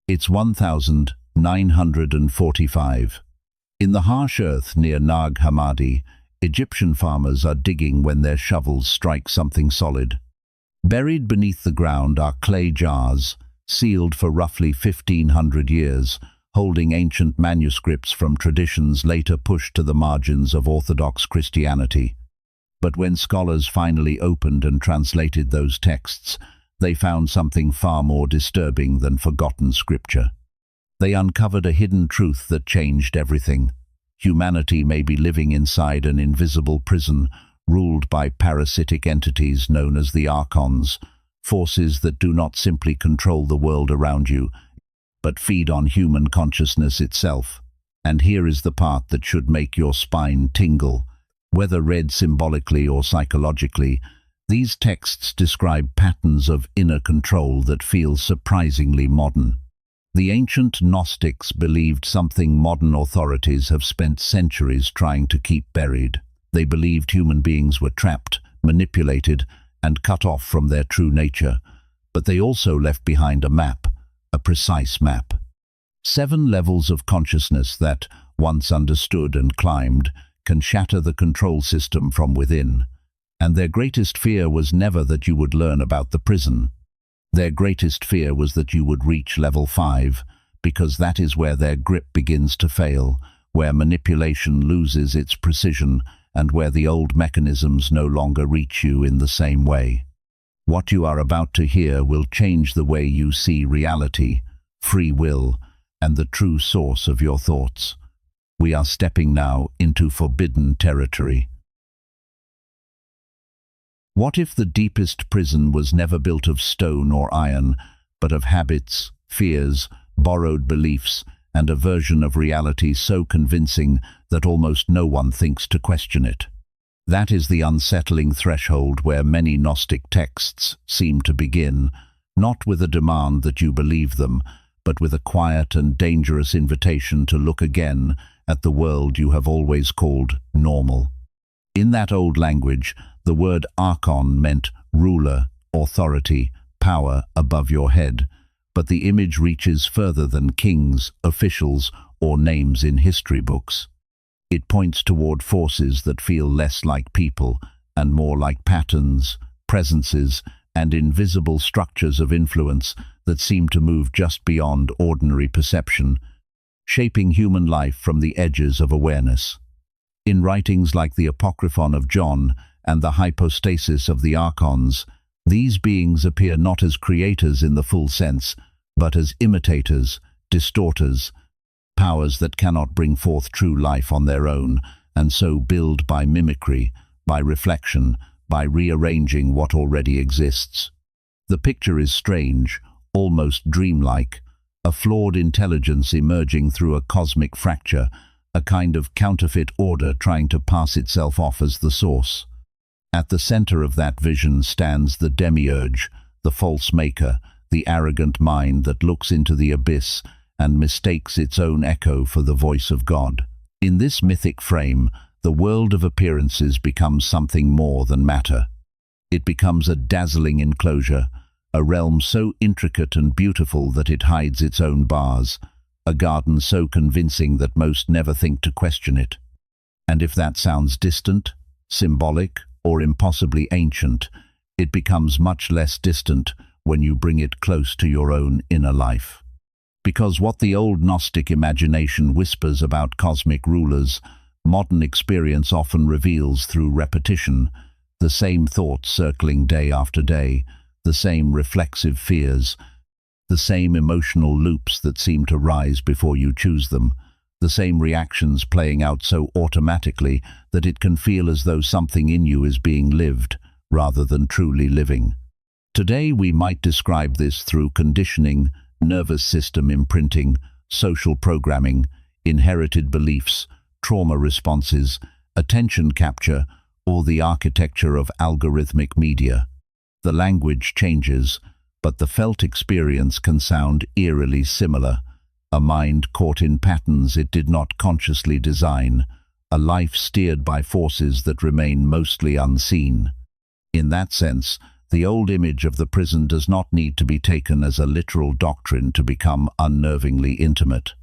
It's 1945. In the harsh earth near Nag Hammadi, Egyptian farmers are digging when their shovels strike something solid. Buried beneath the ground are clay jars, sealed for roughly 1,500 years, holding ancient manuscripts from traditions later pushed to the margins of Orthodox Christianity. But when scholars finally opened and translated those texts, they found something far more disturbing than forgotten scripture. They uncovered a hidden truth that changed everything. Humanity may be living inside an invisible prison, ruled by parasitic entities known as the Archons, forces that do not simply control the world around you, but feed on human consciousness itself. And here is the part that should make your spine tingle. Whether read symbolically or psychologically, these texts describe patterns of inner control that feel surprisingly modern. The ancient Gnostics believed something modern authorities have spent centuries trying to keep buried. They believed human beings were trapped, manipulated, and cut off from their true nature. But they also left behind a map, a precise map. 7 levels of consciousness that, once understood and climbed, can shatter the control system from within. And their greatest fear was never that you would learn about the prison. Their greatest fear was that you would reach level 5, because that is where their grip begins to fail, where manipulation loses its precision, and where the old mechanisms no longer reach you in the same way. What you are about to hear will change the way you see reality, free will, and the true source of your thoughts. We are stepping now into forbidden territory. What if the deepest prison was never built of stone or iron, but of habits, fears, borrowed beliefs, and a version of reality so convincing that almost no one thinks to question it? That is the unsettling threshold where many Gnostic texts seem to begin, not with a demand that you believe them, but with a quiet and dangerous invitation to look again at the world you have always called normal. In that old language, the word Archon meant ruler, authority, power above your head, but the image reaches further than kings, officials, or names in history books. It points toward forces that feel less like people and more like patterns, presences, and invisible structures of influence that seem to move just beyond ordinary perception, shaping human life from the edges of awareness. In writings like the Apocryphon of John and the Hypostasis of the Archons, these beings appear not as creators in the full sense, but as imitators, distorters, powers that cannot bring forth true life on their own, and so build by mimicry, by reflection, by rearranging what already exists. The picture is strange, almost dreamlike, a flawed intelligence emerging through a cosmic fracture, a kind of counterfeit order trying to pass itself off as the source. At the center of that vision stands the demiurge, the false maker, the arrogant mind that looks into the abyss and mistakes its own echo for the voice of God. In this mythic frame, the world of appearances becomes something more than matter. It becomes a dazzling enclosure, a realm so intricate and beautiful that it hides its own bars, a garden so convincing that most never think to question it. And if that sounds distant, symbolic, or impossibly ancient, it becomes much less distant when you bring it close to your own inner life. Because what the old Gnostic imagination whispers about cosmic rulers, modern experience often reveals through repetition, the same thoughts circling day after day, the same reflexive fears, the same emotional loops that seem to rise before you choose them, the same reactions playing out so automatically that it can feel as though something in you is being lived rather than truly living. Today we might describe this through conditioning, nervous system imprinting, social programming, inherited beliefs, trauma responses, attention capture, or the architecture of algorithmic media. The language changes, but the felt experience can sound eerily similar. A mind caught in patterns it did not consciously design, a life steered by forces that remain mostly unseen. In that sense, the old image of the prison does not need to be taken as a literal doctrine to become unnervingly intimate.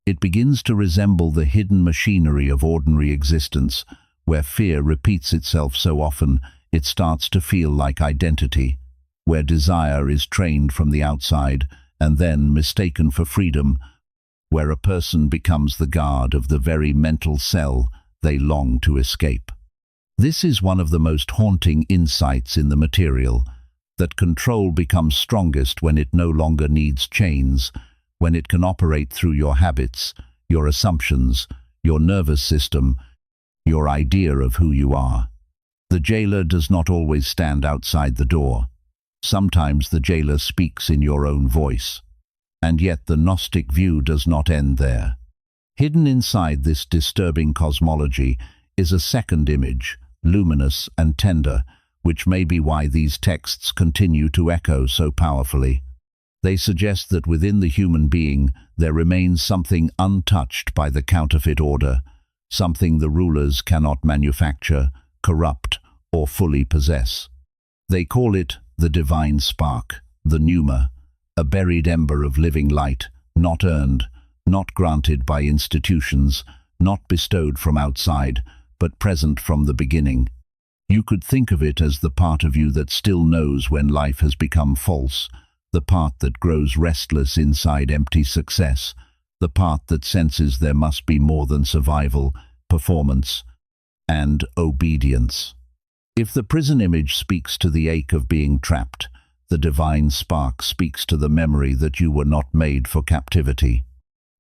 It begins to resemble the hidden machinery of ordinary existence, where fear repeats itself so often it starts to feel like identity, where desire is trained from the outside and then mistaken for freedom, where a person becomes the guard of the very mental cell they long to escape. This is one of the most haunting insights in the material, that control becomes strongest when it no longer needs chains, when it can operate through your habits, your assumptions, your nervous system, your idea of who you are. The jailer does not always stand outside the door. Sometimes the jailer speaks in your own voice. And yet the Gnostic view does not end there. Hidden inside this disturbing cosmology is a second image, luminous and tender, which may be why these texts continue to echo so powerfully. They suggest that within the human being there remains something untouched by the counterfeit order, something the rulers cannot manufacture, corrupt, or fully possess. They call it the divine spark, the pneuma, a buried ember of living light, not earned, not granted by institutions, not bestowed from outside, but present from the beginning. You could think of it as the part of you that still knows when life has become false, the part that grows restless inside empty success, the part that senses there must be more than survival, performance, and obedience. If the prison image speaks to the ache of being trapped, the divine spark speaks to the memory that you were not made for captivity.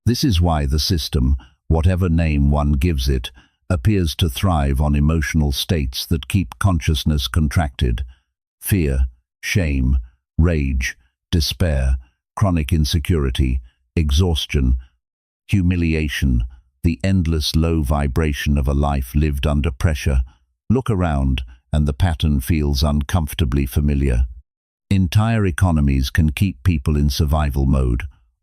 This is why the system, whatever name one gives it, appears to thrive on emotional states that keep consciousness contracted. Fear, shame, rage, despair, chronic insecurity, exhaustion, humiliation, the endless low vibration of a life lived under pressure. Look around, and the pattern feels uncomfortably familiar. Entire economies can keep people in survival mode,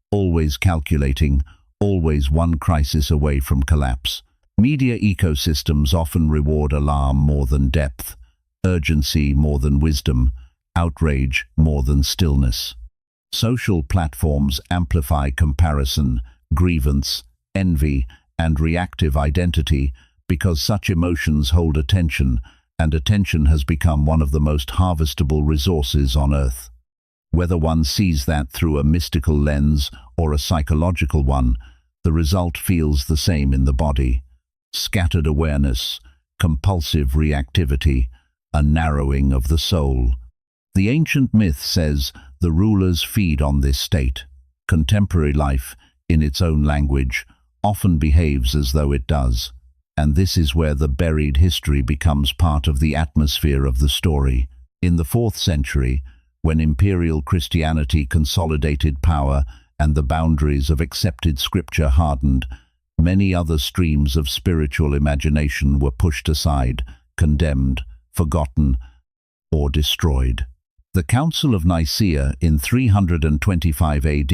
always calculating, always one crisis away from collapse. Media ecosystems often reward alarm more than depth, urgency more than wisdom, outrage more than stillness. Social platforms amplify comparison, grievance, envy, and reactive identity because such emotions hold attention, and attention has become one of the most harvestable resources on Earth. Whether one sees that through a mystical lens or a psychological one, the result feels the same in the body. Scattered awareness, compulsive reactivity, a narrowing of the soul. The ancient myth says the rulers feed on this state. Contemporary life, in its own language, often behaves as though it does. And this is where the buried history becomes part of the atmosphere of the story. In the 4th century, when imperial Christianity consolidated power and the boundaries of accepted scripture hardened, many other streams of spiritual imagination were pushed aside, condemned, forgotten, or destroyed. The Council of Nicaea in 325 AD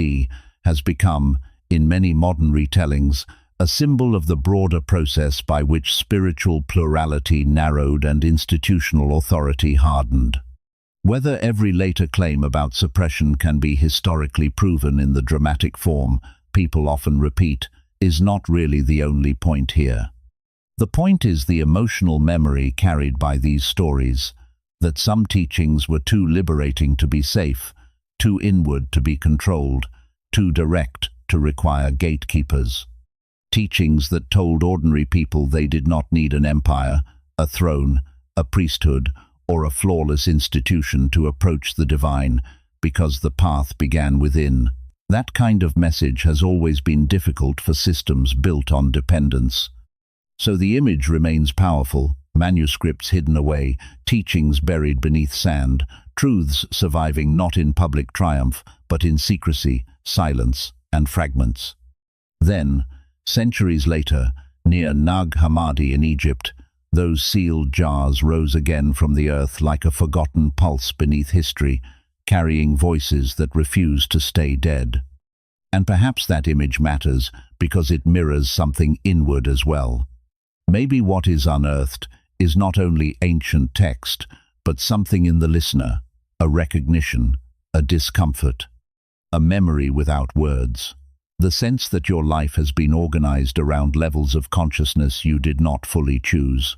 has become, in many modern retellings, a symbol of the broader process by which spiritual plurality narrowed and institutional authority hardened. Whether every later claim about suppression can be historically proven in the dramatic form people often repeat is not really the only point here. The point is the emotional memory carried by these stories, that some teachings were too liberating to be safe, too inward to be controlled, too direct to require gatekeepers. Teachings that told ordinary people they did not need an empire, a throne, a priesthood, or a flawless institution to approach the divine, because the path began within. That kind of message has always been difficult for systems built on dependence. So the image remains powerful, manuscripts hidden away, teachings buried beneath sand, truths surviving not in public triumph, but in secrecy, silence, and fragments. Then, centuries later, near Nag Hammadi in Egypt, those sealed jars rose again from the earth like a forgotten pulse beneath history, carrying voices that refused to stay dead. And perhaps that image matters because it mirrors something inward as well. Maybe what is unearthed is not only ancient text, but something in the listener, a recognition, a discomfort, a memory without words. The sense that your life has been organized around levels of consciousness you did not fully choose.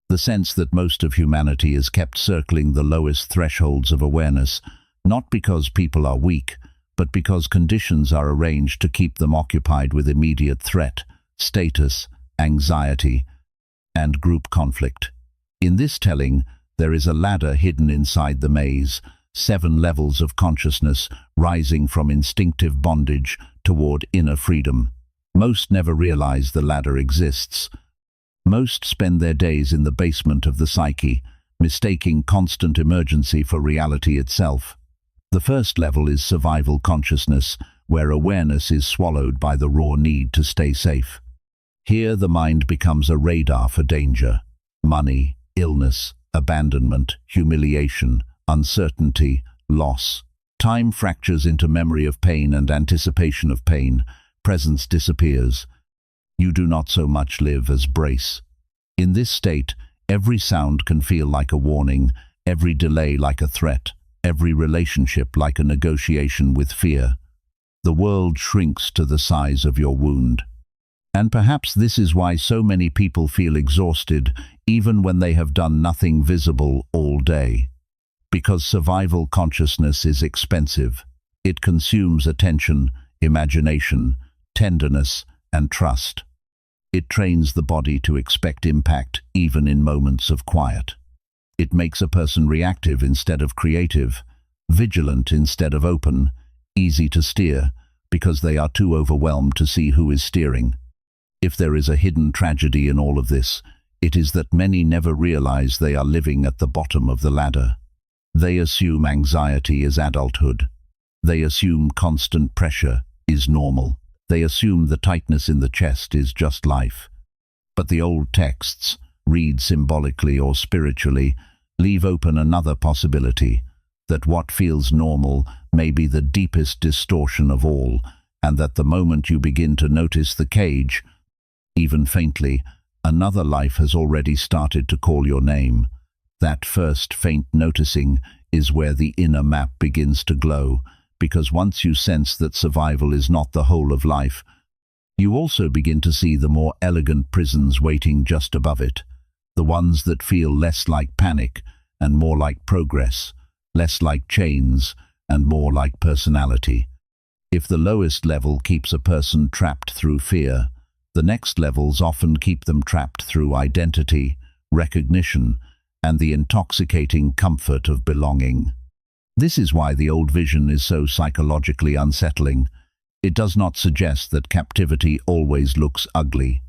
The sense that most of humanity is kept circling the lowest thresholds of awareness, not because people are weak, but because conditions are arranged to keep them occupied with immediate threat, status, anxiety, and group conflict. In this telling, there is a ladder hidden inside the maze, 7 levels of consciousness rising from instinctive bondage toward inner freedom. Most never realize the ladder exists. Most spend their days in the basement of the psyche, mistaking constant emergency for reality itself. The first level is survival consciousness, where awareness is swallowed by the raw need to stay safe. Here the mind becomes a radar for danger. Money, illness, abandonment, humiliation, uncertainty, loss. Time fractures into memory of pain and anticipation of pain. Presence disappears. You do not so much live as brace. In this state, every sound can feel like a warning, every delay like a threat, every relationship like a negotiation with fear. The world shrinks to the size of your wound. And perhaps this is why so many people feel exhausted, even when they have done nothing visible all day. Because survival consciousness is expensive. It consumes attention, imagination, tenderness, and trust. It trains the body to expect impact even in moments of quiet. It makes a person reactive instead of creative, vigilant instead of open, easy to steer, because they are too overwhelmed to see who is steering. If there is a hidden tragedy in all of this, it is that many never realize they are living at the bottom of the ladder. They assume anxiety is adulthood. They assume constant pressure is normal. They assume the tightness in the chest is just life. But the old texts, read symbolically or spiritually, leave open another possibility, that what feels normal may be the deepest distortion of all, and that the moment you begin to notice the cage, even faintly, another life has already started to call your name. That first faint noticing is where the inner map begins to glow, because once you sense that survival is not the whole of life, you also begin to see the more elegant prisons waiting just above it, the ones that feel less like panic and more like progress, less like chains and more like personality. If the lowest level keeps a person trapped through fear, the next levels often keep them trapped through identity, recognition, and the intoxicating comfort of belonging. This is why the old vision is so psychologically unsettling. It does not suggest that captivity always looks ugly.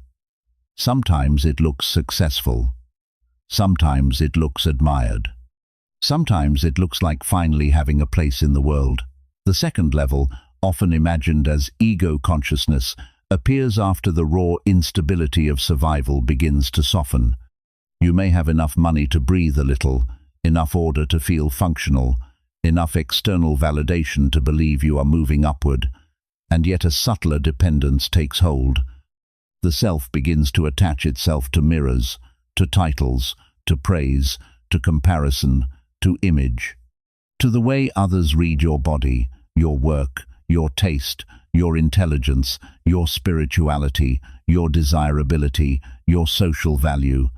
Sometimes it looks successful. Sometimes it looks admired. Sometimes it looks like finally having a place in the world. The second level, often imagined as ego consciousness, appears after the raw instability of survival begins to soften. You may have enough money to breathe a little, enough order to feel functional, enough external validation to believe you are moving upward, and yet a subtler dependence takes hold. The self begins to attach itself to mirrors, to titles, to praise, to comparison, to image, to the way others read your body, your work, your taste, your intelligence, your spirituality, your desirability, your social value.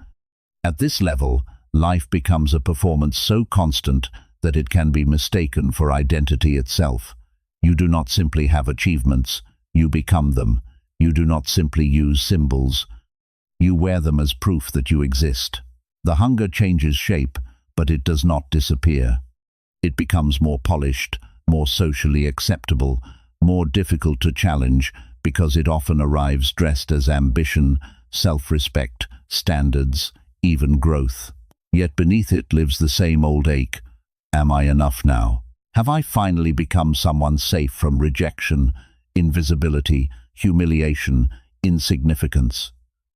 At this level, life becomes a performance so constant that it can be mistaken for identity itself. You do not simply have achievements, you become them. You do not simply use symbols, you wear them as proof that you exist. The hunger changes shape, but it does not disappear. It becomes more polished, more socially acceptable, more difficult to challenge, because it often arrives dressed as ambition, self-respect, standards, even growth. Yet beneath it lives the same old ache. Am I enough now? Have I finally become someone safe from rejection, invisibility, humiliation, insignificance?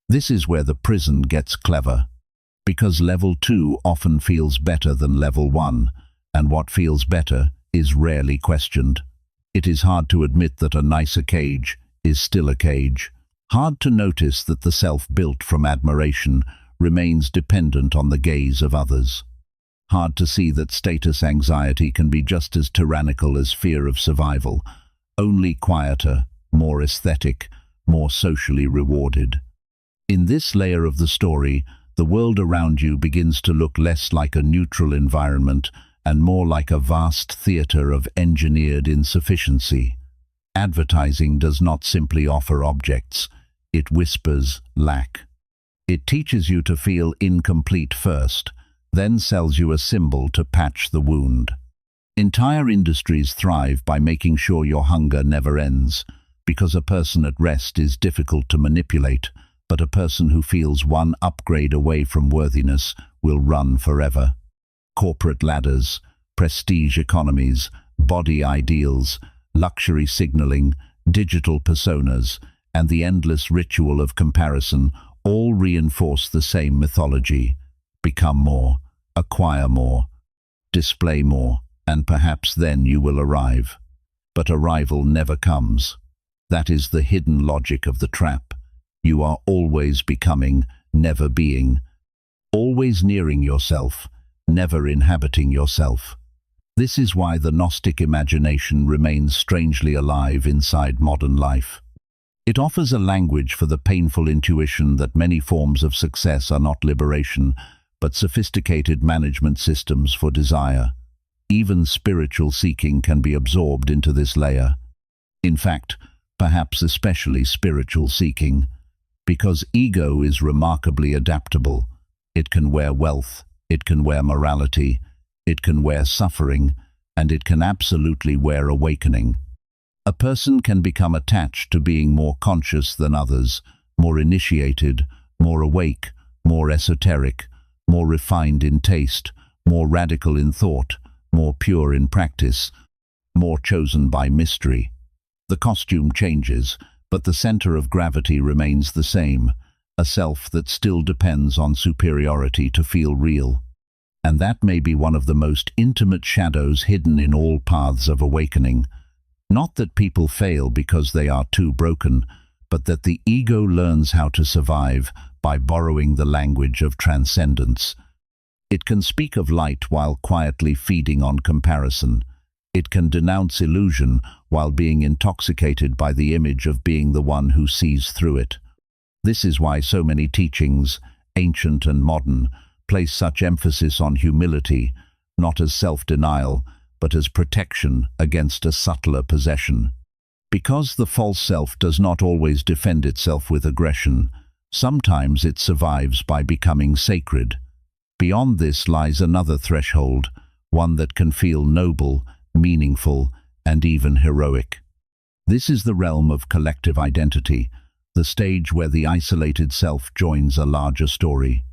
This is where the prison gets clever. Because level 2 often feels better than level 1, and what feels better is rarely questioned. It is hard to admit that a nicer cage is still a cage. Hard to notice that the self built from admiration remains dependent on the gaze of others. Hard to see that status anxiety can be just as tyrannical as fear of survival, only quieter, more aesthetic, more socially rewarded. In this layer of the story, the world around you begins to look less like a neutral environment and more like a vast theater of engineered insufficiency. Advertising does not simply offer objects, it whispers lack. It teaches you to feel incomplete first, then sells you a symbol to patch the wound. Entire industries thrive by making sure your hunger never ends, because a person at rest is difficult to manipulate, but a person who feels one upgrade away from worthiness will run forever. Corporate ladders, prestige economies, body ideals, luxury signaling, digital personas, and the endless ritual of comparison all reinforce the same mythology. Become more, acquire more, display more, and perhaps then you will arrive. But arrival never comes. That is the hidden logic of the trap. You are always becoming, never being. Always nearing yourself, never inhabiting yourself. This is why the Gnostic imagination remains strangely alive inside modern life. It offers a language for the painful intuition that many forms of success are not liberation, but sophisticated management systems for desire. Even spiritual seeking can be absorbed into this layer. In fact, perhaps especially spiritual seeking, because ego is remarkably adaptable. It can wear wealth, it can wear morality, it can wear suffering, and it can absolutely wear awakening. A person can become attached to being more conscious than others, more initiated, more awake, more esoteric, more refined in taste, more radical in thought, more pure in practice, more chosen by mystery. The costume changes, but the center of gravity remains the same, a self that still depends on superiority to feel real. And that may be one of the most intimate shadows hidden in all paths of awakening. Not that people fail because they are too broken, but that the ego learns how to survive by borrowing the language of transcendence. It can speak of light while quietly feeding on comparison. It can denounce illusion while being intoxicated by the image of being the one who sees through it. This is why so many teachings, ancient and modern, place such emphasis on humility, not as self-denial, but as protection against a subtler possession. Because the false self does not always defend itself with aggression, sometimes it survives by becoming sacred. Beyond this lies another threshold, one that can feel noble, meaningful, and even heroic. This is the realm of collective identity, the stage where the isolated self joins a larger story.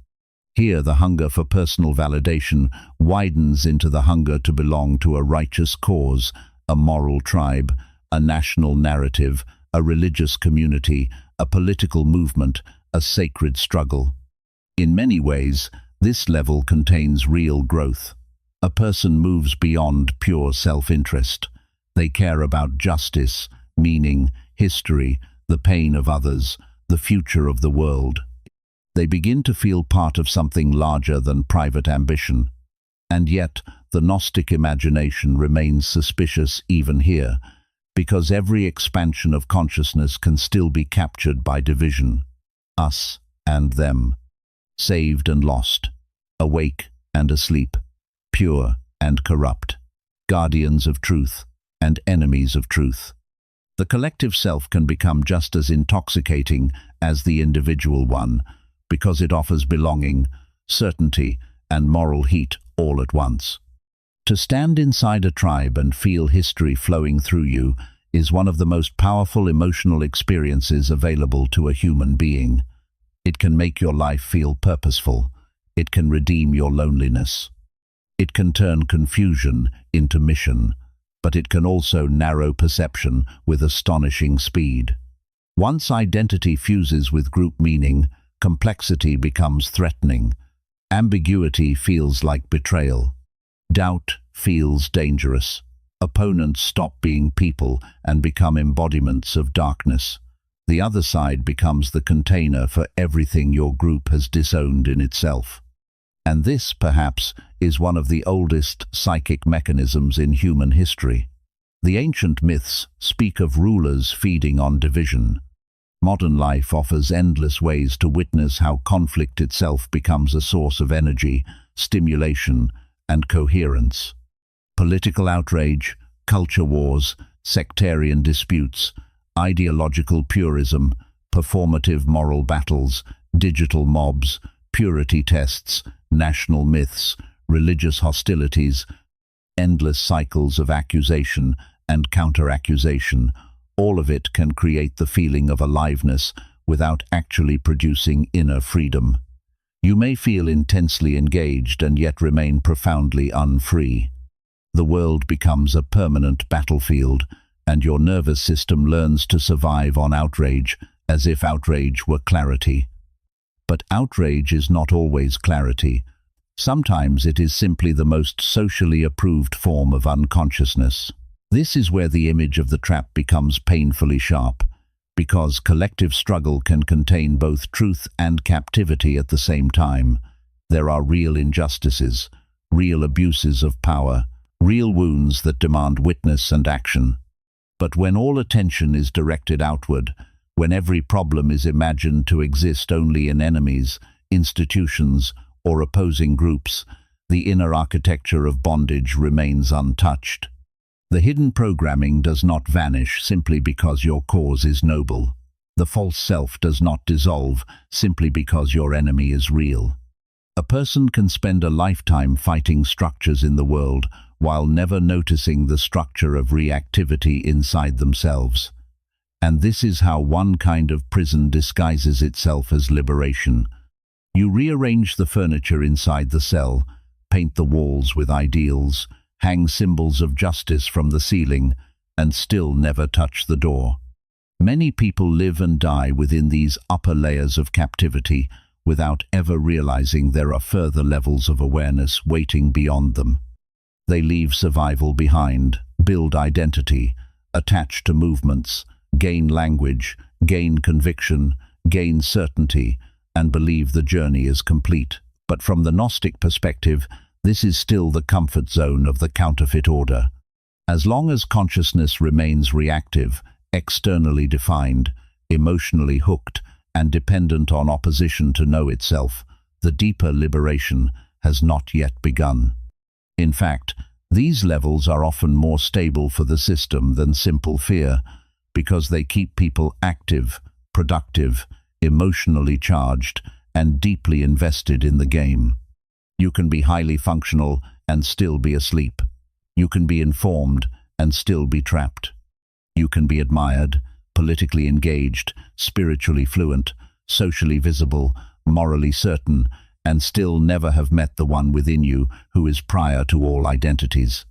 Here the hunger for personal validation widens into the hunger to belong to a righteous cause, a moral tribe, a national narrative, a religious community, a political movement, a sacred struggle. In many ways, this level contains real growth. A person moves beyond pure self-interest. They care about justice, meaning, history, the pain of others, the future of the world. They begin to feel part of something larger than private ambition. And yet, the Gnostic imagination remains suspicious even here, because every expansion of consciousness can still be captured by division. Us and them. Saved and lost. Awake and asleep. Pure and corrupt. Guardians of truth and enemies of truth. The collective self can become just as intoxicating as the individual one, because it offers belonging, certainty, and moral heat all at once. To stand inside a tribe and feel history flowing through you is one of the most powerful emotional experiences available to a human being. It can make your life feel purposeful. It can redeem your loneliness. It can turn confusion into mission, but it can also narrow perception with astonishing speed. Once identity fuses with group meaning, complexity becomes threatening. Ambiguity feels like betrayal. Doubt feels dangerous. Opponents stop being people and become embodiments of darkness. The other side becomes the container for everything your group has disowned in itself. And this, perhaps, is one of the oldest psychic mechanisms in human history. The ancient myths speak of rulers feeding on division. Modern life offers endless ways to witness how conflict itself becomes a source of energy, stimulation, and coherence. Political outrage, culture wars, sectarian disputes, ideological purism, performative moral battles, digital mobs, purity tests, national myths, religious hostilities, endless cycles of accusation and counter-accusation, all of it can create the feeling of aliveness without actually producing inner freedom. You may feel intensely engaged and yet remain profoundly unfree. The world becomes a permanent battlefield, and your nervous system learns to survive on outrage as if outrage were clarity. But outrage is not always clarity. Sometimes it is simply the most socially approved form of unconsciousness. This is where the image of the trap becomes painfully sharp, because collective struggle can contain both truth and captivity at the same time. There are real injustices, real abuses of power, real wounds that demand witness and action. But when all attention is directed outward, when every problem is imagined to exist only in enemies, institutions, or opposing groups, the inner architecture of bondage remains untouched. The hidden programming does not vanish simply because your cause is noble. The false self does not dissolve simply because your enemy is real. A person can spend a lifetime fighting structures in the world while never noticing the structure of reactivity inside themselves. And this is how one kind of prison disguises itself as liberation. You rearrange the furniture inside the cell, paint the walls with ideals, hang symbols of justice from the ceiling, and still never touch the door. Many people live and die within these upper layers of captivity without ever realizing there are further levels of awareness waiting beyond them. They leave survival behind, build identity, attach to movements, gain language, gain conviction, gain certainty, and believe the journey is complete. But from the Gnostic perspective, this is still the comfort zone of the counterfeit order. As long as consciousness remains reactive, externally defined, emotionally hooked, and dependent on opposition to know itself, the deeper liberation has not yet begun. In fact, these levels are often more stable for the system than simple fear, because they keep people active, productive, emotionally charged, and deeply invested in the game. You can be highly functional and still be asleep. You can be informed and still be trapped. You can be admired, politically engaged, spiritually fluent, socially visible, morally certain, and still never have met the one within you who is prior to all identities.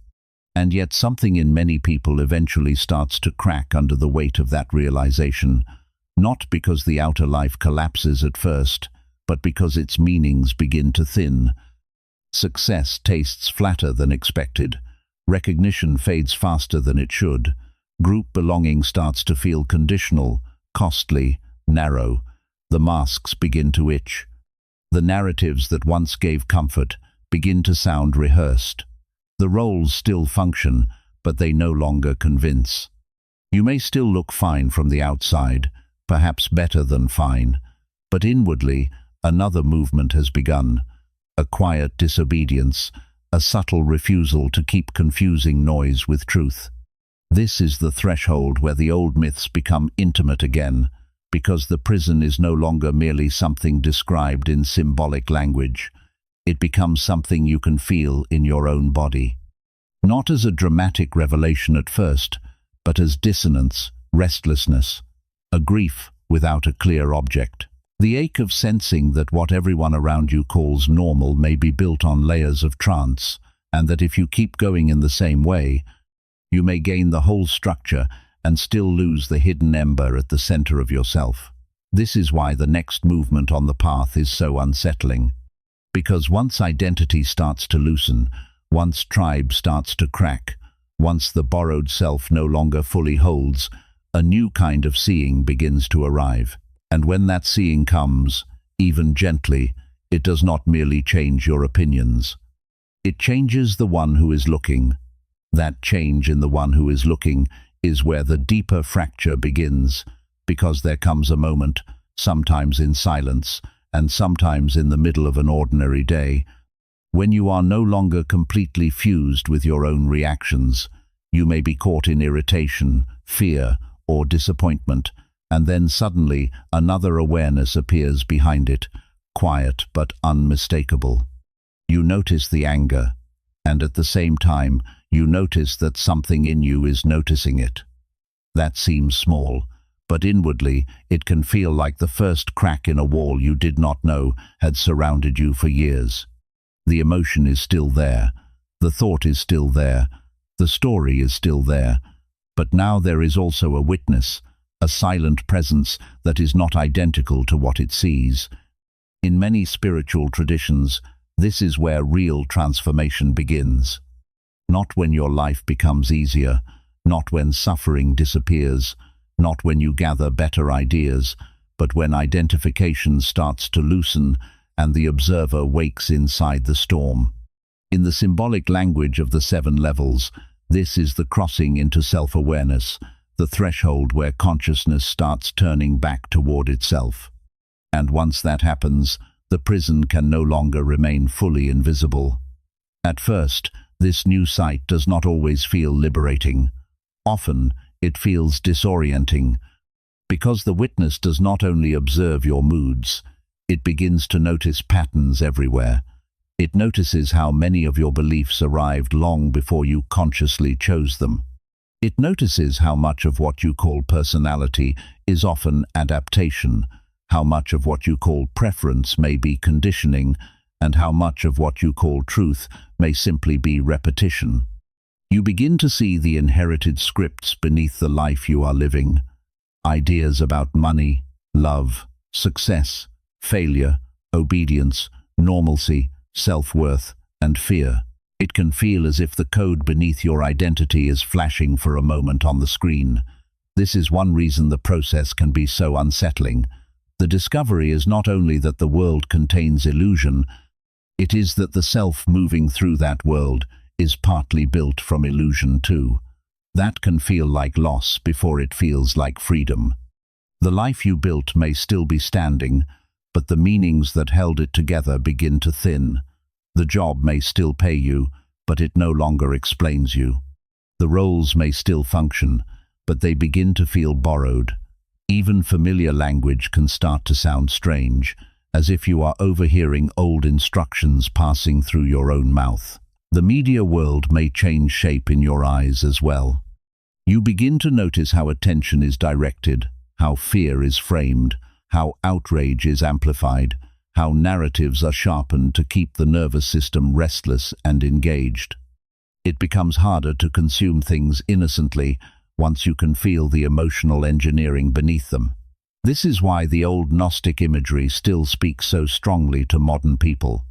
And yet something in many people eventually starts to crack under the weight of that realization, not because the outer life collapses at first, but because its meanings begin to thin. Success tastes flatter than expected. Recognition fades faster than it should. Group belonging starts to feel conditional, costly, narrow. The masks begin to itch. The narratives that once gave comfort begin to sound rehearsed. The roles still function, but they no longer convince. You may still look fine from the outside, perhaps better than fine, but inwardly another movement has begun. A quiet disobedience, a subtle refusal to keep confusing noise with truth. This is the threshold where the old myths become intimate again, because the prison is no longer merely something described in symbolic language. It becomes something you can feel in your own body. Not as a dramatic revelation at first, but as dissonance, restlessness, a grief without a clear object. The ache of sensing that what everyone around you calls normal may be built on layers of trance, and that if you keep going in the same way, you may gain the whole structure and still lose the hidden ember at the center of yourself. This is why the next movement on the path is so unsettling. Because once identity starts to loosen, once tribe starts to crack, once the borrowed self no longer fully holds, a new kind of seeing begins to arrive. And when that seeing comes, even gently, it does not merely change your opinions. It changes the one who is looking. That change in the one who is looking is where the deeper fracture begins, because there comes a moment, sometimes in silence, and sometimes in the middle of an ordinary day, when you are no longer completely fused with your own reactions. You may be caught in irritation, fear, or disappointment, and then suddenly another awareness appears behind it, quiet but unmistakable. You notice the anger, and at the same time, you notice that something in you is noticing it. That seems small, but inwardly it can feel like the first crack in a wall you did not know had surrounded you for years. The emotion is still there, the thought is still there, the story is still there, but now there is also a witness, a silent presence that is not identical to what it sees. In many spiritual traditions, this is where real transformation begins. Not when your life becomes easier, not when suffering disappears, not when you gather better ideas, but when identification starts to loosen and the observer wakes inside the storm. In the symbolic language of the 7 levels, this is the crossing into self-awareness, the threshold where consciousness starts turning back toward itself. And once that happens, the prison can no longer remain fully invisible. At first, this new sight does not always feel liberating. Often, it feels disorienting, because the witness does not only observe your moods, it begins to notice patterns everywhere. It notices how many of your beliefs arrived long before you consciously chose them. It notices how much of what you call personality is often adaptation, how much of what you call preference may be conditioning, and how much of what you call truth may simply be repetition. You begin to see the inherited scripts beneath the life you are living. Ideas about money, love, success, failure, obedience, normalcy, self-worth, and fear. It can feel as if the code beneath your identity is flashing for a moment on the screen. This is one reason the process can be so unsettling. The discovery is not only that the world contains illusion, it is that the self moving through that world is partly built from illusion too. That can feel like loss before it feels like freedom. The life you built may still be standing, but the meanings that held it together begin to thin. The job may still pay you, but it no longer explains you. The roles may still function, but they begin to feel borrowed. Even familiar language can start to sound strange, as if you are overhearing old instructions passing through your own mouth. The media world may change shape in your eyes as well. You begin to notice how attention is directed, how fear is framed, how outrage is amplified, how narratives are sharpened to keep the nervous system restless and engaged. It becomes harder to consume things innocently once you can feel the emotional engineering beneath them. This is why the old Gnostic imagery still speaks so strongly to modern people.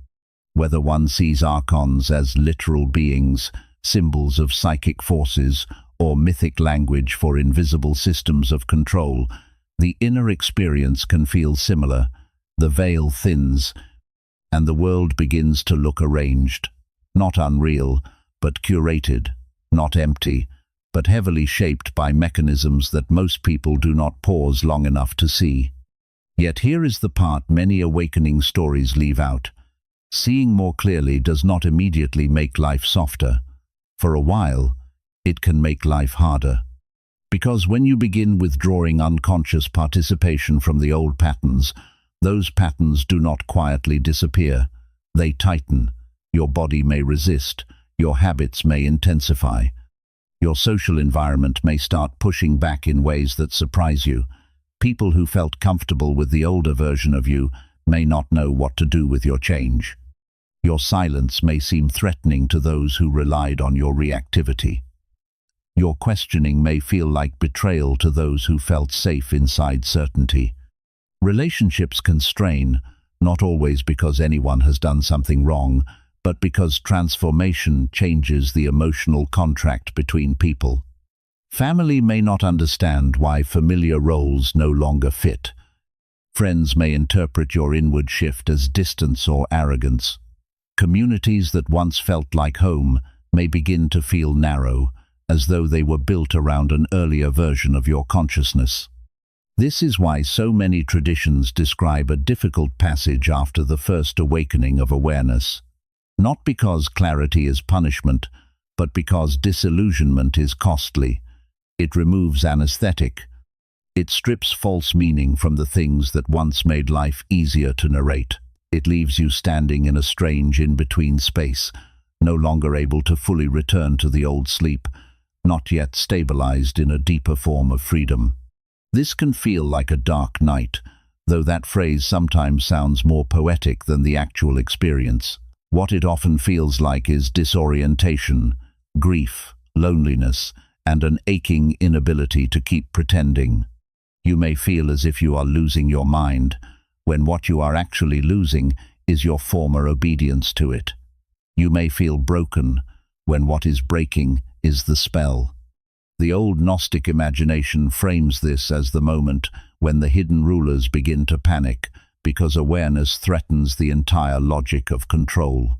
Whether one sees Archons as literal beings, symbols of psychic forces, or mythic language for invisible systems of control, the inner experience can feel similar. The veil thins, and the world begins to look arranged, not unreal, but curated, not empty, but heavily shaped by mechanisms that most people do not pause long enough to see. Yet here is the part many awakening stories leave out. Seeing more clearly does not immediately make life softer. For a while, it can make life harder. Because when you begin withdrawing unconscious participation from the old patterns, those patterns do not quietly disappear. They tighten. Your body may resist. Your habits may intensify. Your social environment may start pushing back in ways that surprise you. People who felt comfortable with the older version of you may not know what to do with your change. Your silence may seem threatening to those who relied on your reactivity. Your questioning may feel like betrayal to those who felt safe inside certainty. Relationships can strain, not always because anyone has done something wrong, but because transformation changes the emotional contract between people. Family may not understand why familiar roles no longer fit. Friends may interpret your inward shift as distance or arrogance. Communities that once felt like home may begin to feel narrow, as though they were built around an earlier version of your consciousness. This is why so many traditions describe a difficult passage after the first awakening of awareness. Not because clarity is punishment, but because disillusionment is costly. It removes anesthetic. It strips false meaning from the things that once made life easier to narrate. It leaves you standing in a strange in-between space, no longer able to fully return to the old sleep, not yet stabilized in a deeper form of freedom. This can feel like a dark night, though that phrase sometimes sounds more poetic than the actual experience. What it often feels like is disorientation, grief, loneliness, and an aching inability to keep pretending. You may feel as if you are losing your mind, when what you are actually losing is your former obedience to it. You may feel broken, when what is breaking is the spell. The old Gnostic imagination frames this as the moment when the hidden rulers begin to panic because awareness threatens the entire logic of control.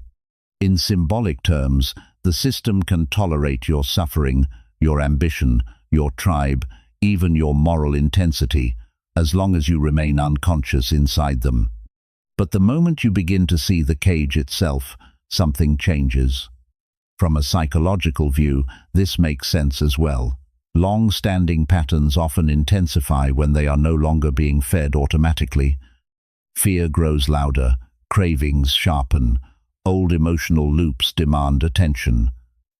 In symbolic terms, the system can tolerate your suffering, your ambition, your tribe, even your moral intensity, as long as you remain unconscious inside them. But the moment you begin to see the cage itself, something changes. From a psychological view, this makes sense as well. Long-standing patterns often intensify when they are no longer being fed automatically. Fear grows louder, cravings sharpen, old emotional loops demand attention.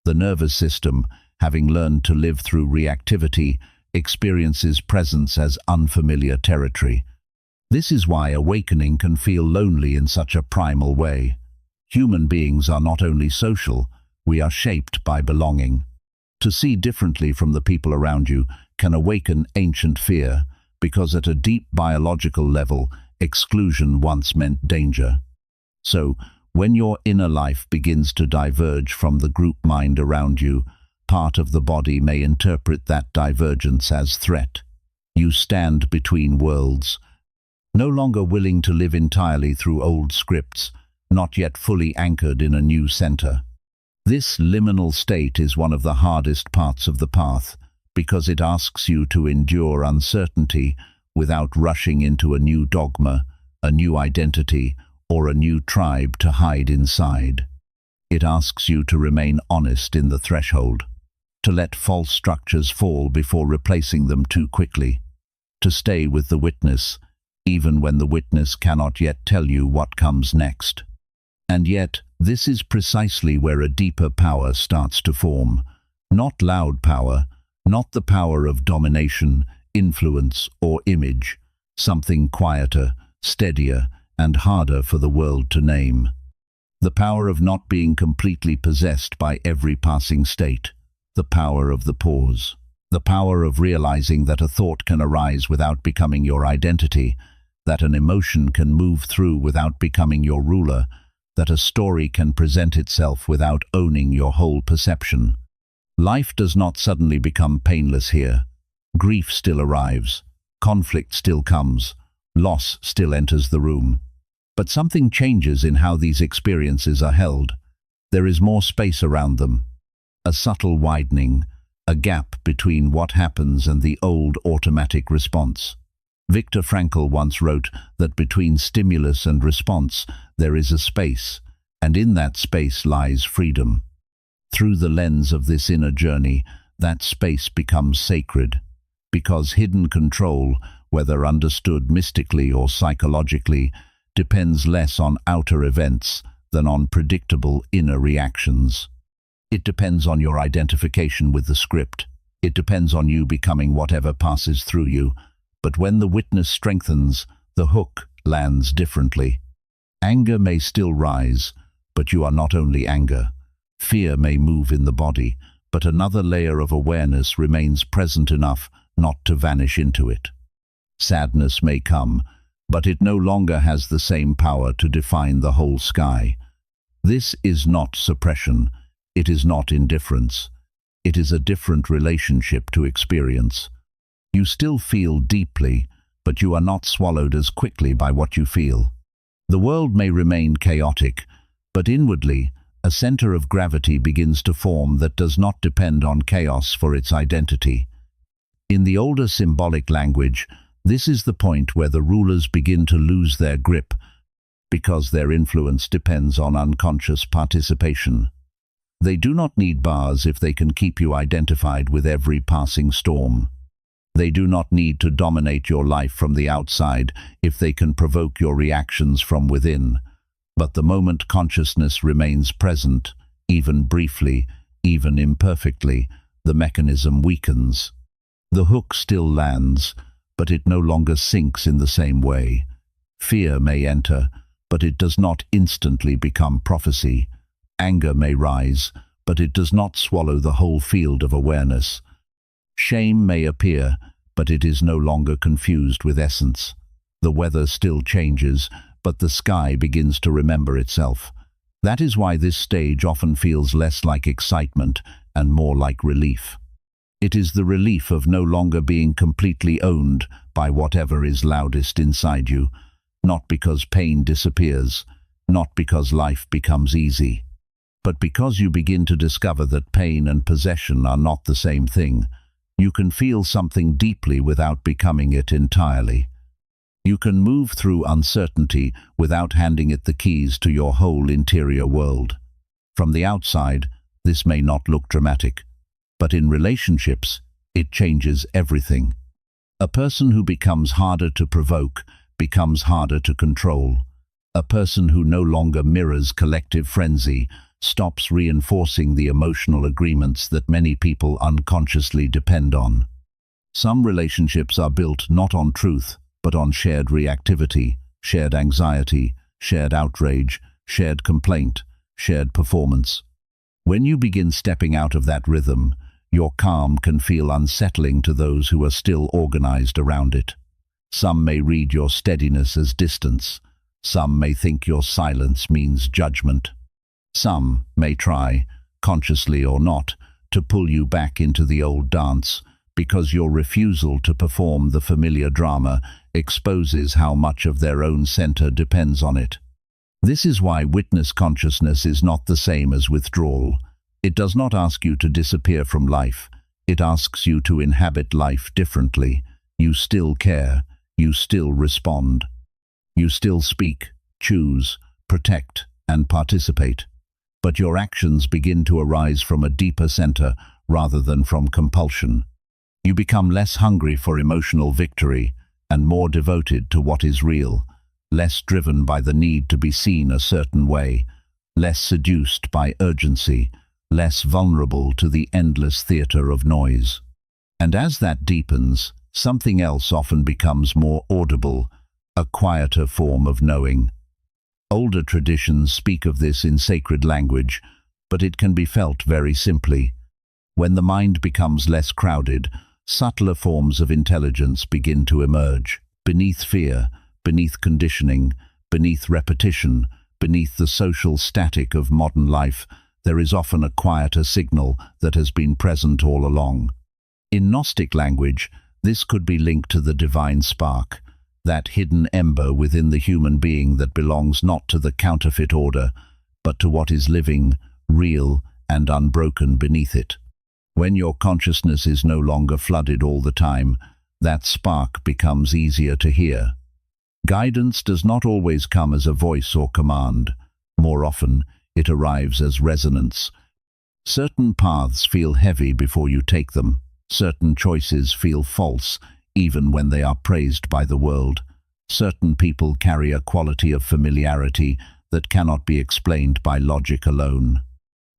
The nervous system, having learned to live through reactivity, experiences presence as unfamiliar territory. This is why awakening can feel lonely in such a primal way. Human beings are not only social, we are shaped by belonging. To see differently from the people around you can awaken ancient fear, because at a deep biological level, exclusion once meant danger. So, when your inner life begins to diverge from the group mind around you, part of the body may interpret that divergence as threat. You stand between worlds, no longer willing to live entirely through old scripts, not yet fully anchored in a new center. This liminal state is one of the hardest parts of the path, because it asks you to endure uncertainty without rushing into a new dogma, a new identity, or a new tribe to hide inside. It asks you to remain honest in the threshold, to let false structures fall before replacing them too quickly, to stay with the witness, even when the witness cannot yet tell you what comes next. And yet, this is precisely where a deeper power starts to form. Not loud power, not the power of domination, influence, or image. Something quieter, steadier, and harder for the world to name. The power of not being completely possessed by every passing state. The power of the pause. The power of realizing that a thought can arise without becoming your identity, that an emotion can move through without becoming your ruler, that a story can present itself without owning your whole perception. Life does not suddenly become painless here. Grief still arrives, conflict still comes, loss still enters the room. But something changes in how these experiences are held. There is more space around them, a subtle widening, a gap between what happens and the old automatic response. Viktor Frankl once wrote that between stimulus and response there is a space, and in that space lies freedom. Through the lens of this inner journey, that space becomes sacred, because hidden control, whether understood mystically or psychologically, depends less on outer events than on predictable inner reactions. It depends on your identification with the script. It depends on you becoming whatever passes through you. But when the witness strengthens, the hook lands differently. Anger may still rise, but you are not only anger. Fear may move in the body, but another layer of awareness remains present enough not to vanish into it. Sadness may come, but it no longer has the same power to define the whole sky. This is not suppression. It is not indifference. It is a different relationship to experience. You still feel deeply, but you are not swallowed as quickly by what you feel. The world may remain chaotic, But inwardly, a center of gravity begins to form that does not depend on chaos for its identity. In the older symbolic language, this is the point where the rulers begin to lose their grip, because their influence depends on unconscious participation. They do not need bars if they can keep you identified with every passing storm. They do not need to dominate your life from the outside if they can provoke your reactions from within. But the moment consciousness remains present, even briefly, even imperfectly, the mechanism weakens. The hook still lands, but it no longer sinks in the same way. Fear may enter, but it does not instantly become prophecy. Anger may rise, but it does not swallow the whole field of awareness. Shame may appear, but it is no longer confused with essence. The weather still changes, but the sky begins to remember itself. That is why this stage often feels less like excitement and more like relief. It is the relief of no longer being completely owned by whatever is loudest inside you, not because pain disappears, not because life becomes easy, but because you begin to discover that pain and possession are not the same thing. You can feel something deeply without becoming it entirely. You can move through uncertainty without handing it the keys to your whole interior world. From the outside, this may not look dramatic, but in relationships, it changes everything. A person who becomes harder to provoke becomes harder to control. A person who no longer mirrors collective frenzy stops reinforcing the emotional agreements that many people unconsciously depend on. Some relationships are built not on truth, but on shared reactivity, shared anxiety, shared outrage, shared complaint, shared performance. When you begin stepping out of that rhythm, your calm can feel unsettling to those who are still organized around it. Some may read your steadiness as distance. Some may think your silence means judgment. Some may try, consciously or not, to pull you back into the old dance, because your refusal to perform the familiar drama exposes how much of their own center depends on it. This is why witness consciousness is not the same as withdrawal. It does not ask you to disappear from life. It asks you to inhabit life differently. You still care. You still respond. You still speak, choose, protect, and participate. But your actions begin to arise from a deeper center rather than from compulsion. You become less hungry for emotional victory and more devoted to what is real, less driven by the need to be seen a certain way, less seduced by urgency, less vulnerable to the endless theater of noise. And as that deepens, something else often becomes more audible, a quieter form of knowing. Older traditions speak of this in sacred language, but it can be felt very simply. When the mind becomes less crowded, subtler forms of intelligence begin to emerge. Beneath fear, beneath conditioning, beneath repetition, beneath the social static of modern life, there is often a quieter signal that has been present all along. In Gnostic language, this could be linked to the divine spark, that hidden ember within the human being that belongs not to the counterfeit order, but to what is living, real, and unbroken beneath it. When your consciousness is no longer flooded all the time, that spark becomes easier to hear. Guidance does not always come as a voice or command. More often, it arrives as resonance. Certain paths feel heavy before you take them. Certain choices feel false, even when they are praised by the world. Certain people carry a quality of familiarity that cannot be explained by logic alone.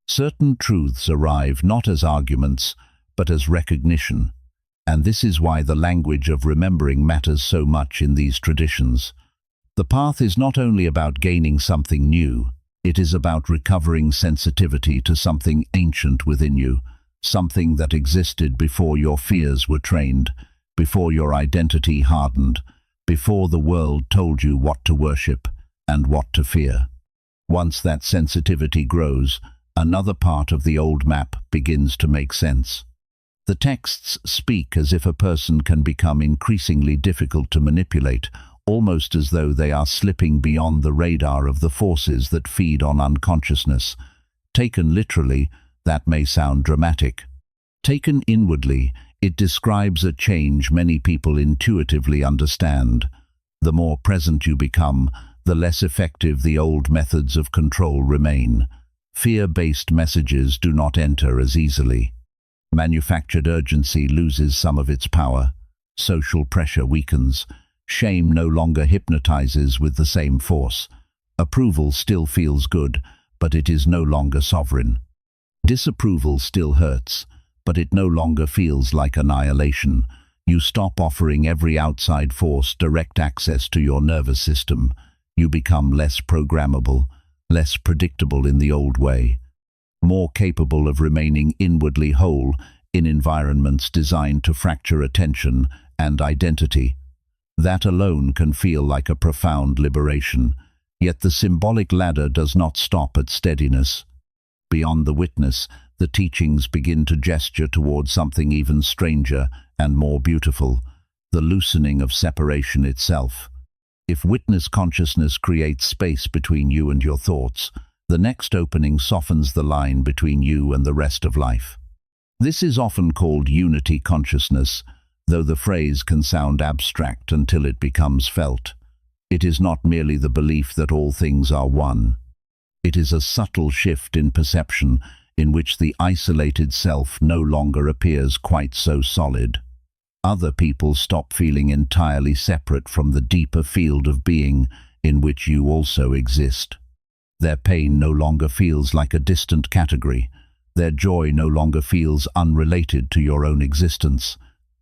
Certain truths arrive not as arguments, but as recognition. And this is why the language of remembering matters so much in these traditions. The path is not only about gaining something new, it is about recovering sensitivity to something ancient within you, something that existed before your fears were trained, before your identity hardened, before the world told you what to worship and what to fear. Once that sensitivity grows, another part of the old map begins to make sense. The texts speak as if a person can become increasingly difficult to manipulate, almost as though they are slipping beyond the radar of the forces that feed on unconsciousness. Taken literally, that may sound dramatic. Taken inwardly, it describes a change many people intuitively understand. The more present you become, the less effective the old methods of control remain. Fear-based messages do not enter as easily. Manufactured urgency loses some of its power. Social pressure weakens. Shame no longer hypnotizes with the same force. Approval still feels good, but it is no longer sovereign. Disapproval still hurts, but it no longer feels like annihilation. You stop offering every outside force direct access to your nervous system. You become less programmable, less predictable in the old way, more capable of remaining inwardly whole in environments designed to fracture attention and identity. That alone can feel like a profound liberation, yet the symbolic ladder does not stop at steadiness. Beyond the witness, the teachings begin to gesture toward something even stranger and more beautiful, the loosening of separation itself. If witness consciousness creates space between you and your thoughts, the next opening softens the line between you and the rest of life. This is often called unity consciousness, though the phrase can sound abstract until it becomes felt. It is not merely the belief that all things are one. It is a subtle shift in perception in which the isolated self no longer appears quite so solid. Other people stop feeling entirely separate from the deeper field of being in which you also exist. Their pain no longer feels like a distant category. Their joy no longer feels unrelated to your own existence.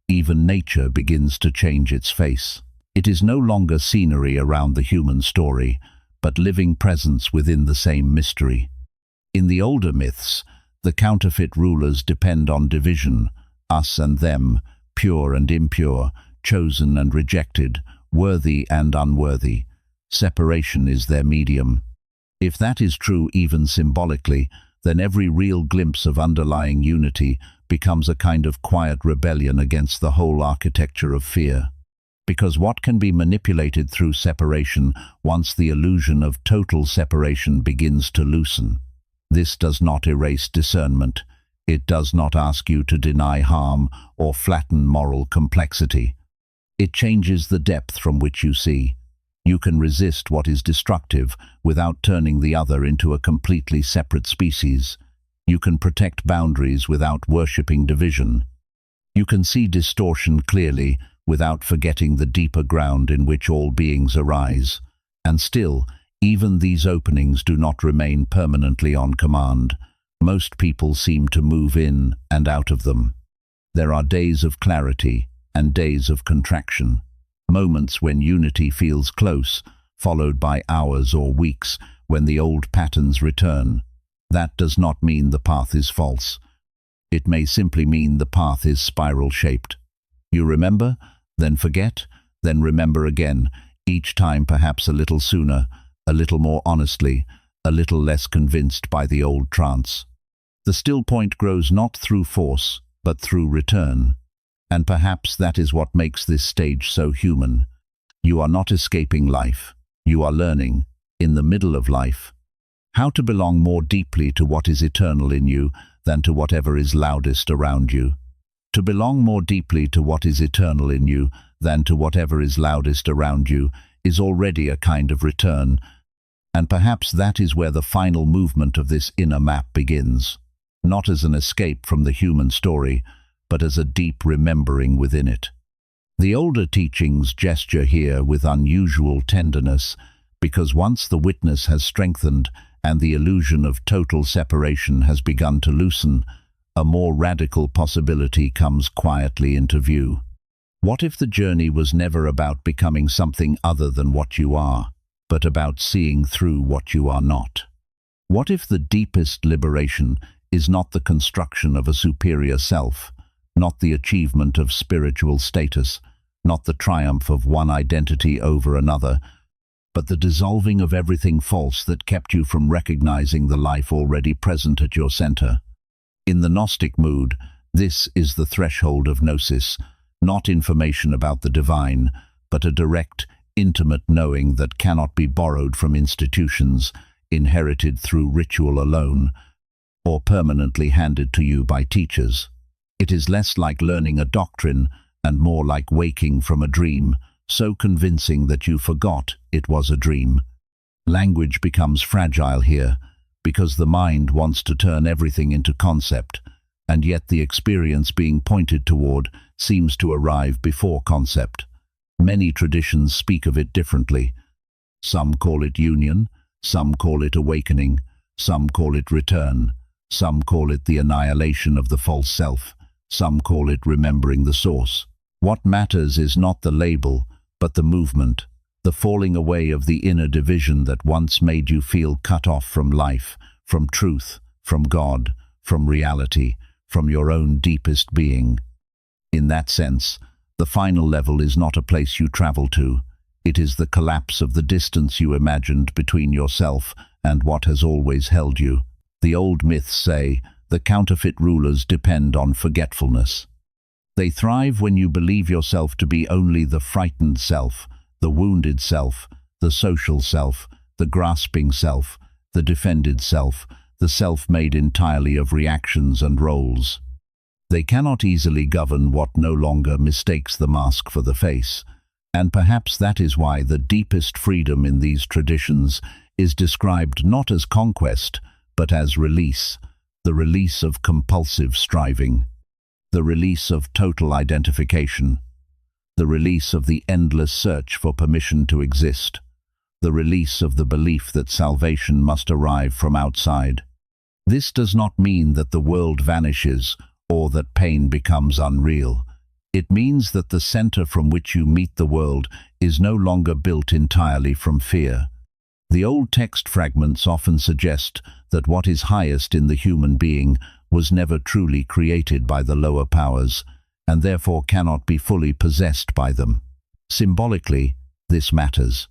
Even nature begins to change its face. It is no longer scenery around the human story, but living presence within the same mystery. In the older myths, the counterfeit rulers depend on division, us and them, pure and impure, chosen and rejected, worthy and unworthy. Separation is their medium. If that is true even symbolically, then every real glimpse of underlying unity becomes a kind of quiet rebellion against the whole architecture of fear. Because what can be manipulated through separation once the illusion of total separation begins to loosen? This does not erase discernment. It does not ask you to deny harm or flatten moral complexity. It changes the depth from which you see. You can resist what is destructive without turning the other into a completely separate species. You can protect boundaries without worshipping division. You can see distortion clearly without forgetting the deeper ground in which all beings arise. And still, even these openings do not remain permanently on command. Most people seem to move in and out of them. There are days of clarity and days of contraction, moments when unity feels close, followed by hours or weeks when the old patterns return. That does not mean the path is false. It may simply mean the path is spiral-shaped. You remember, then forget, then remember again, each time perhaps a little sooner, a little more honestly, a little less convinced by the old trance. The still point grows not through force, but through return. And perhaps that is what makes this stage so human. You are not escaping life. You are learning, in the middle of life, how to belong more deeply to what is eternal in you than to whatever is loudest around you. To belong more deeply to what is eternal in you than to whatever is loudest around you is already a kind of return, and perhaps that is where the final movement of this inner map begins, not as an escape from the human story, but as a deep remembering within it. The older teachings gesture here with unusual tenderness, because once the witness has strengthened and the illusion of total separation has begun to loosen, a more radical possibility comes quietly into view. What if the journey was never about becoming something other than what you are, but about seeing through what you are not? What if the deepest liberation is not the construction of a superior self, not the achievement of spiritual status, not the triumph of one identity over another, but the dissolving of everything false that kept you from recognizing the life already present at your center? In the Gnostic mood, this is the threshold of gnosis, not information about the divine, but a direct, intimate knowing that cannot be borrowed from institutions, inherited through ritual alone, or permanently handed to you by teachers. It is less like learning a doctrine and more like waking from a dream, so convincing that you forgot it was a dream. Language becomes fragile here, because the mind wants to turn everything into concept, and yet the experience being pointed toward seems to arrive before concept. Many traditions speak of it differently. Some call it union, some call it awakening, some call it return, some call it the annihilation of the false self, some call it remembering the source. What matters is not the label, but the movement, the falling away of the inner division that once made you feel cut off from life, from truth, from God, from reality, from your own deepest being. In that sense, the final level is not a place you travel to. It is the collapse of the distance you imagined between yourself and what has always held you. The old myths say the counterfeit rulers depend on forgetfulness. They thrive when you believe yourself to be only the frightened self, the wounded self, the social self, the grasping self, the defended self, the self made entirely of reactions and roles. They cannot easily govern what no longer mistakes the mask for the face, and perhaps that is why the deepest freedom in these traditions is described not as conquest, but as release, the release of compulsive striving, the release of total identification, the release of the endless search for permission to exist, the release of the belief that salvation must arrive from outside. This does not mean that the world vanishes or that pain becomes unreal. It means that the center from which you meet the world is no longer built entirely from fear. The old text fragments often suggest that what is highest in the human being was never truly created by the lower powers, and therefore cannot be fully possessed by them. Symbolically, this matters.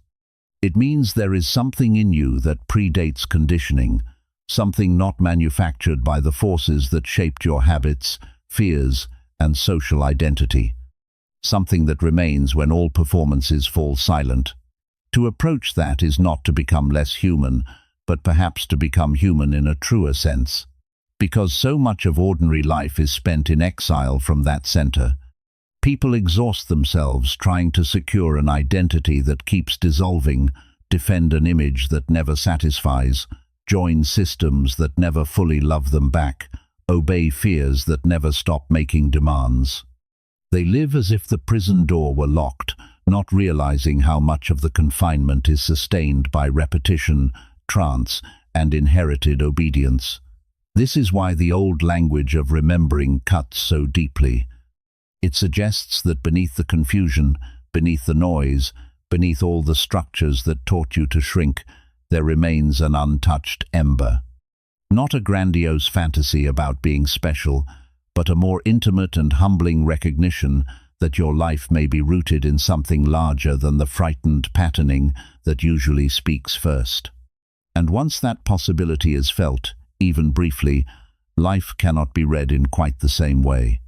It means there is something in you that predates conditioning, something not manufactured by the forces that shaped your habits, fears, and social identity. Something that remains when all performances fall silent. To approach that is not to become less human, but perhaps to become human in a truer sense. Because so much of ordinary life is spent in exile from that center. People exhaust themselves trying to secure an identity that keeps dissolving, defend an image that never satisfies, join systems that never fully love them back, obey fears that never stop making demands. They live as if the prison door were locked, not realizing how much of the confinement is sustained by repetition, trance, and inherited obedience. This is why the old language of remembering cuts so deeply. It suggests that beneath the confusion, beneath the noise, beneath all the structures that taught you to shrink, there remains an untouched ember. Not a grandiose fantasy about being special, but a more intimate and humbling recognition that your life may be rooted in something larger than the frightened patterning that usually speaks first. And once that possibility is felt, even briefly, life cannot be read in quite the same way.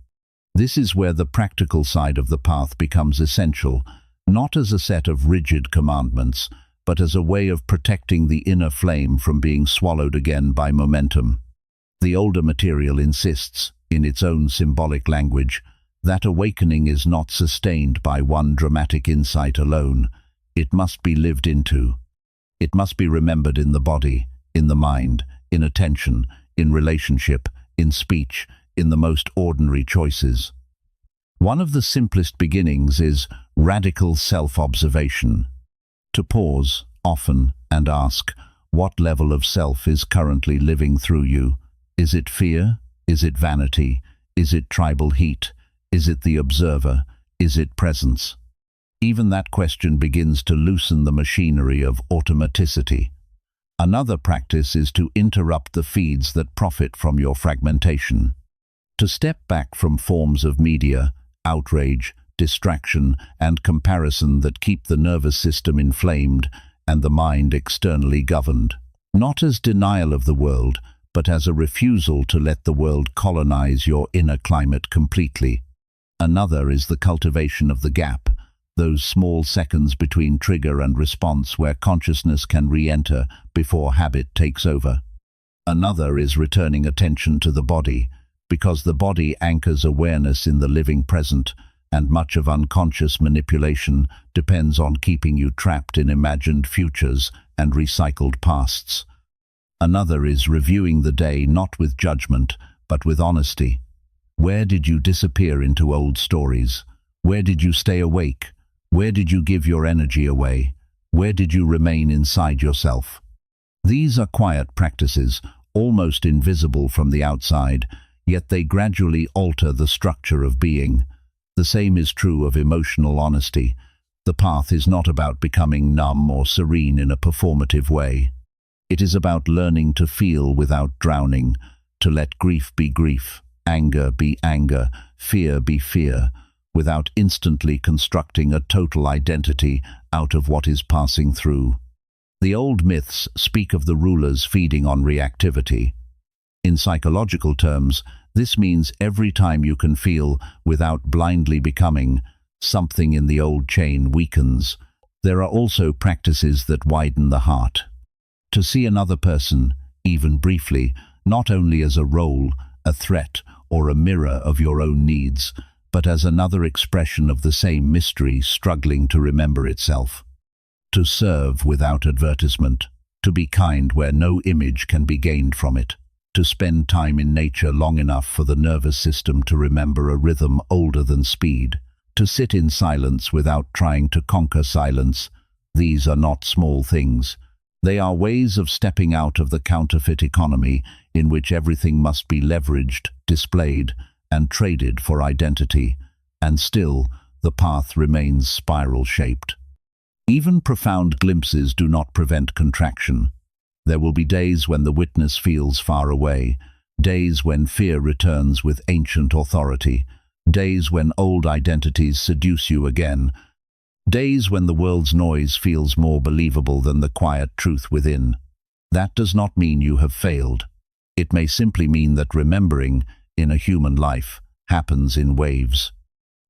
This is where the practical side of the path becomes essential, not as a set of rigid commandments, but as a way of protecting the inner flame from being swallowed again by momentum. The older material insists, in its own symbolic language, that awakening is not sustained by one dramatic insight alone. It must be lived into. It must be remembered in the body, in the mind, in attention, in relationship, in speech, in the most ordinary choices. One of the simplest beginnings is radical self-observation. To pause, often, and ask, what level of self is currently living through you? Is it fear? Is it vanity? Is it tribal heat? Is it the observer? Is it presence? Even that question begins to loosen the machinery of automaticity. Another practice is to interrupt the feeds that profit from your fragmentation. To step back from forms of media, outrage, distraction, and comparison that keep the nervous system inflamed and the mind externally governed. Not as denial of the world, but as a refusal to let the world colonize your inner climate completely. Another is the cultivation of the gap, those small seconds between trigger and response where consciousness can re-enter before habit takes over. Another is returning attention to the body, because the body anchors awareness in the living present, and much of unconscious manipulation depends on keeping you trapped in imagined futures and recycled pasts. Another is reviewing the day not with judgment, but with honesty. Where did you disappear into old stories? Where did you stay awake? Where did you give your energy away? Where did you remain inside yourself? These are quiet practices, almost invisible from the outside, yet they gradually alter the structure of being. The same is true of emotional honesty. The path is not about becoming numb or serene in a performative way. It is about learning to feel without drowning, to let grief be grief, anger be anger, fear be fear, without instantly constructing a total identity out of what is passing through. The old myths speak of the rulers feeding on reactivity. In psychological terms, this means every time you can feel without blindly becoming, something in the old chain weakens. There are also practices that widen the heart. To see another person, even briefly, not only as a role, a threat, or a mirror of your own needs, but as another expression of the same mystery struggling to remember itself. To serve without advertisement, to be kind where no image can be gained from it, to spend time in nature long enough for the nervous system to remember a rhythm older than speed, to sit in silence without trying to conquer silence. These are not small things. They are ways of stepping out of the counterfeit economy in which everything must be leveraged, displayed, and traded for identity, and still the path remains spiral-shaped. Even profound glimpses do not prevent contraction. There will be days when the witness feels far away, days when fear returns with ancient authority, days when old identities seduce you again, days when the world's noise feels more believable than the quiet truth within. That does not mean you have failed. It may simply mean that remembering, in a human life, happens in waves.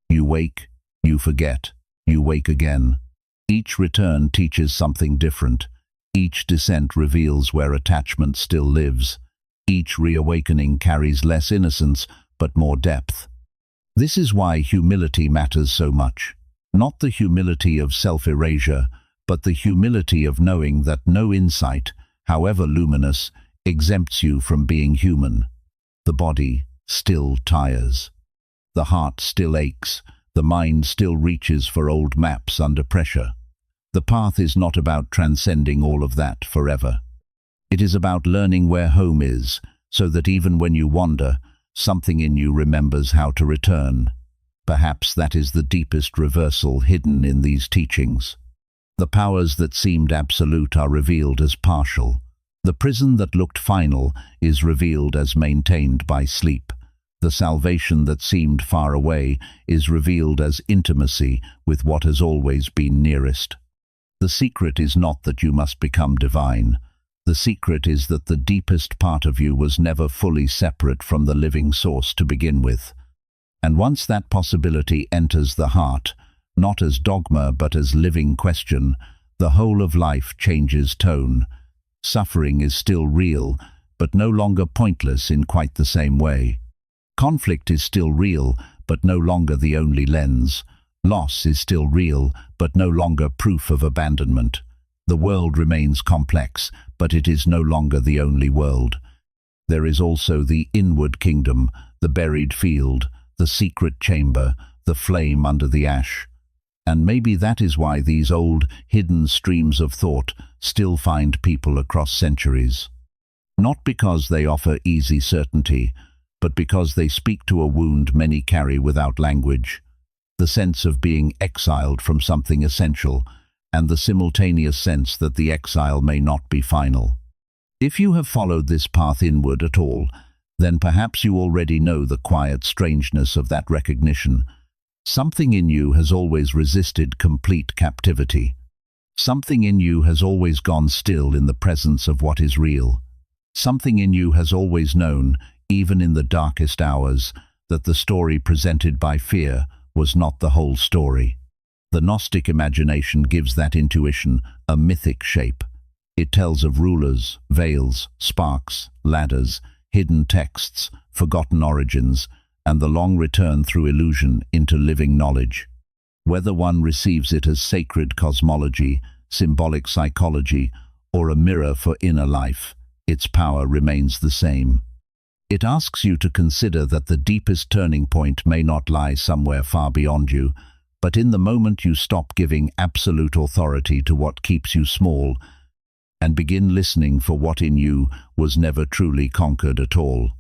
You wake, you forget, you wake again. Each return teaches something different. Each descent reveals where attachment still lives. Each reawakening carries less innocence, but more depth. This is why humility matters so much. Not the humility of self-erasure, but the humility of knowing that no insight, however luminous, exempts you from being human. The body still tires. The heart still aches. The mind still reaches for old maps under pressure. The path is not about transcending all of that forever. It is about learning where home is, so that even when you wander, something in you remembers how to return. Perhaps that is the deepest reversal hidden in these teachings. The powers that seemed absolute are revealed as partial. The prison that looked final is revealed as maintained by sleep. The salvation that seemed far away is revealed as intimacy with what has always been nearest. The secret is not that you must become divine. The secret is that the deepest part of you was never fully separate from the living source to begin with. And once that possibility enters the heart, not as dogma but as living question, the whole of life changes tone. Suffering is still real, but no longer pointless in quite the same way. Conflict is still real, but no longer the only lens. Loss is still real, but no longer proof of abandonment. The world remains complex, but it is no longer the only world. There is also the inward kingdom, the buried field, the secret chamber, the flame under the ash. And maybe that is why these old, hidden streams of thought still find people across centuries. Not because they offer easy certainty, but because they speak to a wound many carry without language. The sense of being exiled from something essential, and the simultaneous sense that the exile may not be final. If you have followed this path inward at all, then perhaps you already know the quiet strangeness of that recognition. Something in you has always resisted complete captivity. Something in you has always gone still in the presence of what is real. Something in you has always known, even in the darkest hours, that the story presented by fear was not the whole story. The Gnostic imagination gives that intuition a mythic shape. It tells of rulers, veils, sparks, ladders, hidden texts, forgotten origins, and the long return through illusion into living knowledge. Whether one receives it as sacred cosmology, symbolic psychology, or a mirror for inner life, its power remains the same. It asks you to consider that the deepest turning point may not lie somewhere far beyond you, but in the moment you stop giving absolute authority to what keeps you small and begin listening for what in you was never truly conquered at all.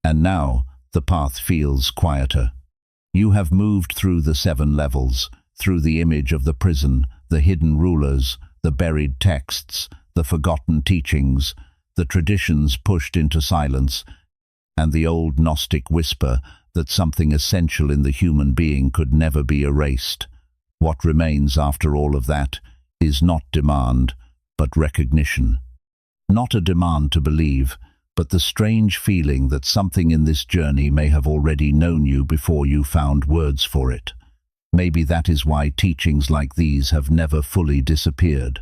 And now, the path feels quieter. You have moved through the 7 levels, through the image of the prison, the hidden rulers, the buried texts, the forgotten teachings, the traditions pushed into silence, and the old Gnostic whisper that something essential in the human being could never be erased. What remains after all of that is not demand, but recognition. Not a demand to believe, but the strange feeling that something in this journey may have already known you before you found words for it. Maybe that is why teachings like these have never fully disappeared.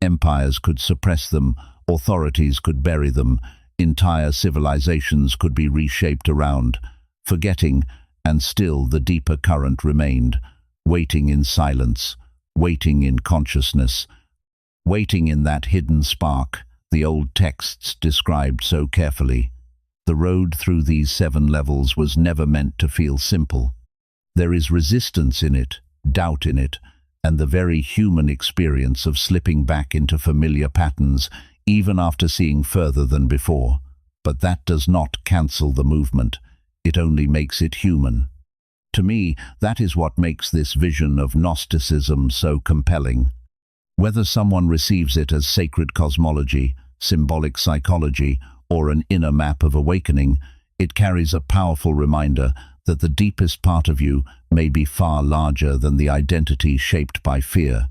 Empires could suppress them, authorities could bury them, entire civilizations could be reshaped around, forgetting, and still the deeper current remained, waiting in silence, waiting in consciousness, waiting in that hidden spark the old texts described so carefully. The road through these 7 levels was never meant to feel simple. There is resistance in it, doubt in it, and the very human experience of slipping back into familiar patterns even after seeing further than before. But that does not cancel the movement. It only makes it human. To me, that is what makes this vision of Gnosticism so compelling. Whether someone receives it as sacred cosmology, symbolic psychology, or an inner map of awakening, it carries a powerful reminder that the deepest part of you may be far larger than the identity shaped by fear,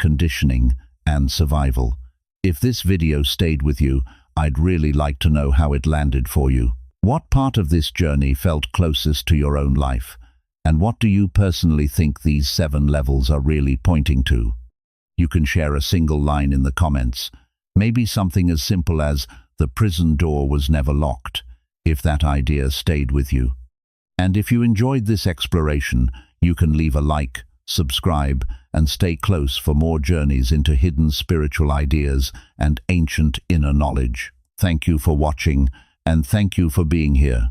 conditioning, and survival. If this video stayed with you, I'd really like to know how it landed for you. What part of this journey felt closest to your own life? And what do you personally think these 7 levels are really pointing to? You can share a single line in the comments. Maybe something as simple as, "The prison door was never locked," if that idea stayed with you. And if you enjoyed this exploration, you can leave a like, subscribe, and stay close for more journeys into hidden spiritual ideas and ancient inner knowledge. Thank you for watching, and thank you for being here.